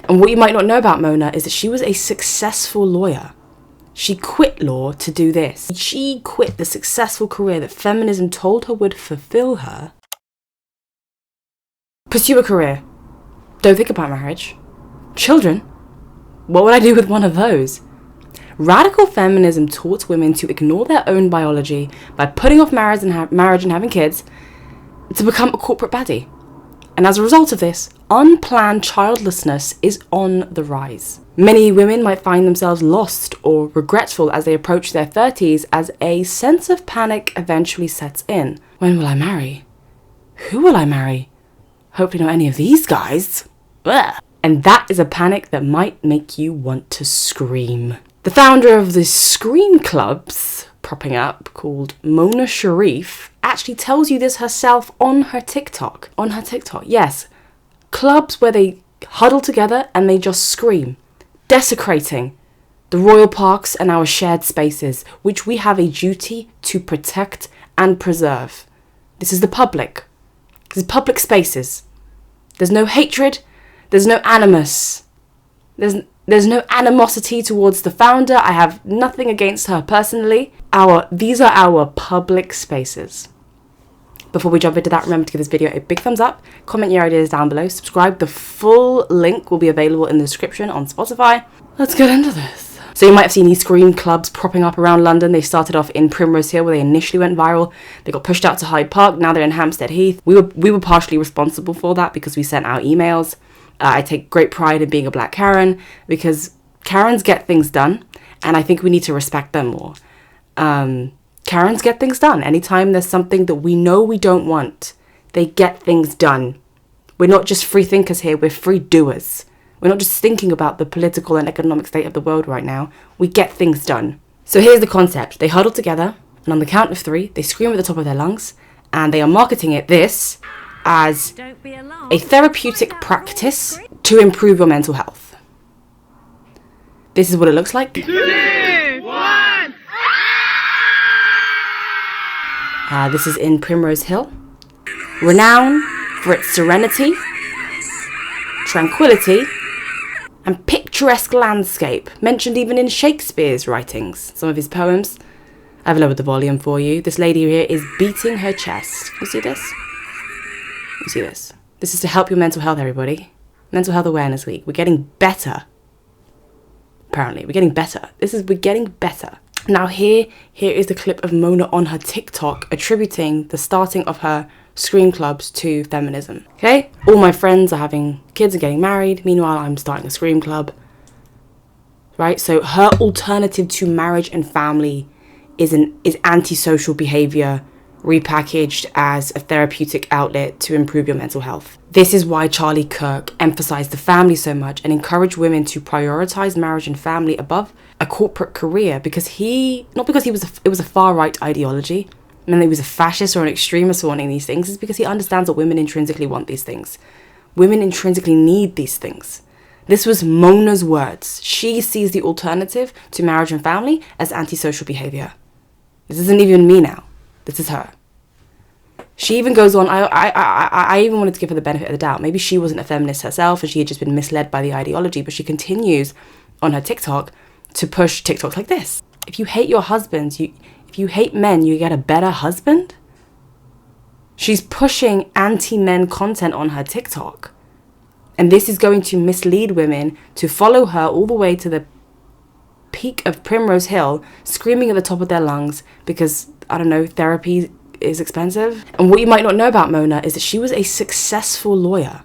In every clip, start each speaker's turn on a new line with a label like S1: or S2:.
S1: And what you might not know about Mona is that she was a successful lawyer. She quit law to do this. She quit the successful career that feminism told her would fulfill her. Pursue a career. Don't think about marriage. Children? What would I do with one of those? Radical feminism taught women to ignore their own biology by putting off marriage and having kids to become a corporate baddie. And as a result of this, unplanned childlessness is on the rise. Many women might find themselves lost or regretful as they approach their 30s as a sense of panic eventually sets in. When will I marry? Who will I marry? Hopefully not any of these guys. Ugh. And that is a panic that might make you want to scream. The founder of the Scream Clubs propping up, called Mona Sharif, actually tells you this herself on her TikTok. On her TikTok, yes. Clubs where they huddle together and they just scream, desecrating the royal parks and our shared spaces, which we have a duty to protect and preserve. This is the public. This is public spaces. There's no hatred. There's no animus. There's no animosity towards the founder. I have nothing against her personally. These are our public spaces. Before we jump into that, remember to give this video a big thumbs up, comment your ideas down below, subscribe. The full link will be available in the description on Spotify. Let's get into this. So you might have seen these Scream Clubs propping up around London. They started off in Primrose Hill, where they initially went viral. They got pushed out to Hyde Park. Now they're in Hampstead Heath. We were partially responsible for that because we sent out emails. I take great pride in being a black Karen because Karens get things done, and I think we need to respect them more. Karens get things done. Anytime there's something that we know we don't want, they get things done. We're not just free thinkers here, we're free doers. We're not just thinking about the political and economic state of the world right now. We get things done. So here's the concept. They huddle together, and on the count of 3, they scream at the top of their lungs, and they are marketing this as a therapeutic practice to improve your mental health. This is what it looks like. 2, 1. This is in Primrose Hill. Renowned for its serenity, tranquility, and picturesque landscape, mentioned even in Shakespeare's writings, some of his poems. I've lowered the volume for you. This lady here is beating her chest. You see this? You see this? This is to help your mental health, everybody. Mental Health Awareness Week. We're getting better. Apparently, we're getting better. We're getting better. Now here is the clip of Mona on her TikTok attributing the starting of her Scream Clubs to feminism. Okay? All my friends are having kids and getting married. Meanwhile, I'm starting a Scream Club. Right? So her alternative to marriage and family is antisocial behavior repackaged as a therapeutic outlet to improve your mental health. This is why Charlie Kirk emphasized the family so much and encouraged women to prioritize marriage and family above a corporate career, because not because it was a far-right ideology, and he was a fascist or an extremist wanting these things. It's because he understands that women intrinsically want these things. Women intrinsically need these things. This was Mona's words. She sees the alternative to marriage and family as antisocial behavior. This isn't even me now. This is her. She even goes on, I even wanted to give her the benefit of the doubt. Maybe she wasn't a feminist herself and she had just been misled by the ideology, but she continues on her TikTok to push TikToks like this. If you hate your husbands, if you hate men, you get a better husband? She's pushing anti-men content on her TikTok. And this is going to mislead women to follow her all the way to the peak of Primrose Hill, screaming at the top of their lungs because, I don't know, therapy is expensive. And what you might not know about Mona is that she was a successful lawyer.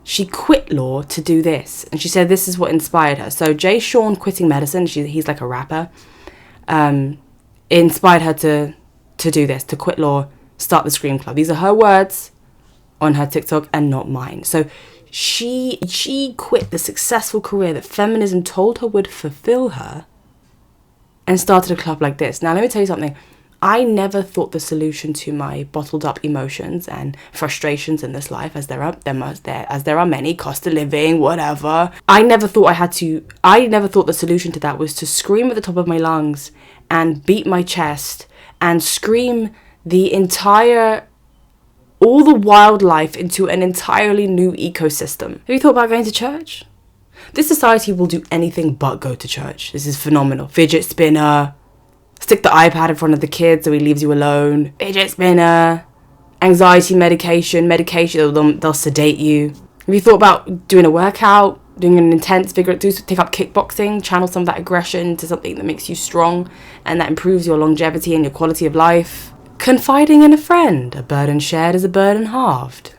S1: She quit law to do this. And she said this is what inspired her. So Jay Sean quitting medicine, he's like a rapper, inspired her to do this, to quit law, start the Scream Club. These are her words on her TikTok and not mine. So she quit the successful career that feminism told her would fulfill her and started a club like this. Now, let me tell you something. I never thought the solution to my bottled up emotions and frustrations in this life, as there are many, cost of living, whatever. I never thought the solution to that was to scream at the top of my lungs and beat my chest and scream all the wildlife into an entirely new ecosystem. Have you thought about going to church? This society will do anything but go to church. This is phenomenal. Fidget spinner. Stick the iPad in front of the kid so he leaves you alone. Fidget spinner. Anxiety medication. They'll sedate you. Have you thought about doing a workout? Doing an intense take up kickboxing, channel some of that aggression to something that makes you strong and that improves your longevity and your quality of life. Confiding in a friend. A burden shared is a burden halved.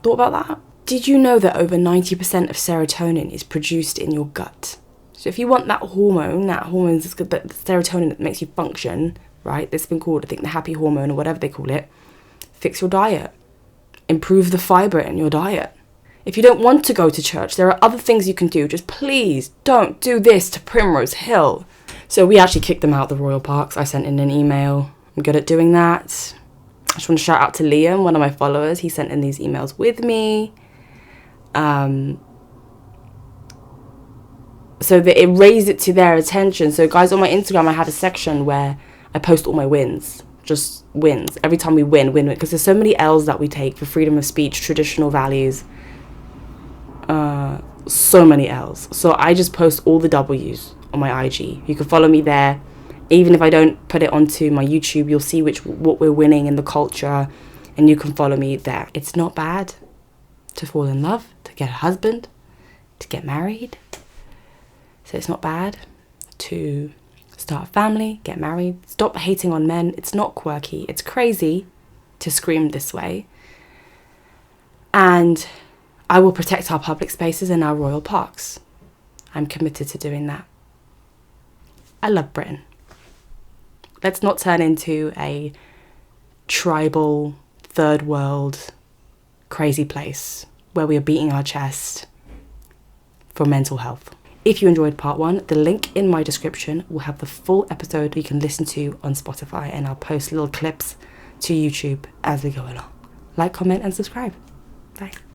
S1: Thought about that? Did you know that over 90% of serotonin is produced in your gut? So if you want that hormone, the serotonin that makes you function, right? That's been called, I think, the happy hormone or whatever they call it. Fix your diet. Improve the fibre in your diet. If you don't want to go to church, there are other things you can do. Just please don't do this to Primrose Hill. So we actually kicked them out of the royal parks. I sent in an email. I'm good at doing that. I just want to shout out to Liam, one of my followers. He sent in these emails with me. So that it raised it to their attention. So guys, on my Instagram, I have a section where I post all my wins. Just wins. Every time we win. Because there's so many L's that we take for freedom of speech, traditional values. So many L's. So I just post all the W's on my IG. You can follow me there. Even if I don't put it onto my YouTube, you'll see what we're winning in the culture, and you can follow me there. It's not bad to fall in love, to get a husband, to get married. So it's not bad to start a family, get married. Stop hating on men. It's not quirky. It's crazy to scream this way. And I will protect our public spaces and our royal parks. I'm committed to doing that. I love Britain. Let's not turn into a tribal, third world, crazy place where we are beating our chest for mental health. If you enjoyed part 1, the link in my description will have the full episode you can listen to on Spotify, and I'll post little clips to YouTube as we go along. Like, comment, and subscribe. Bye.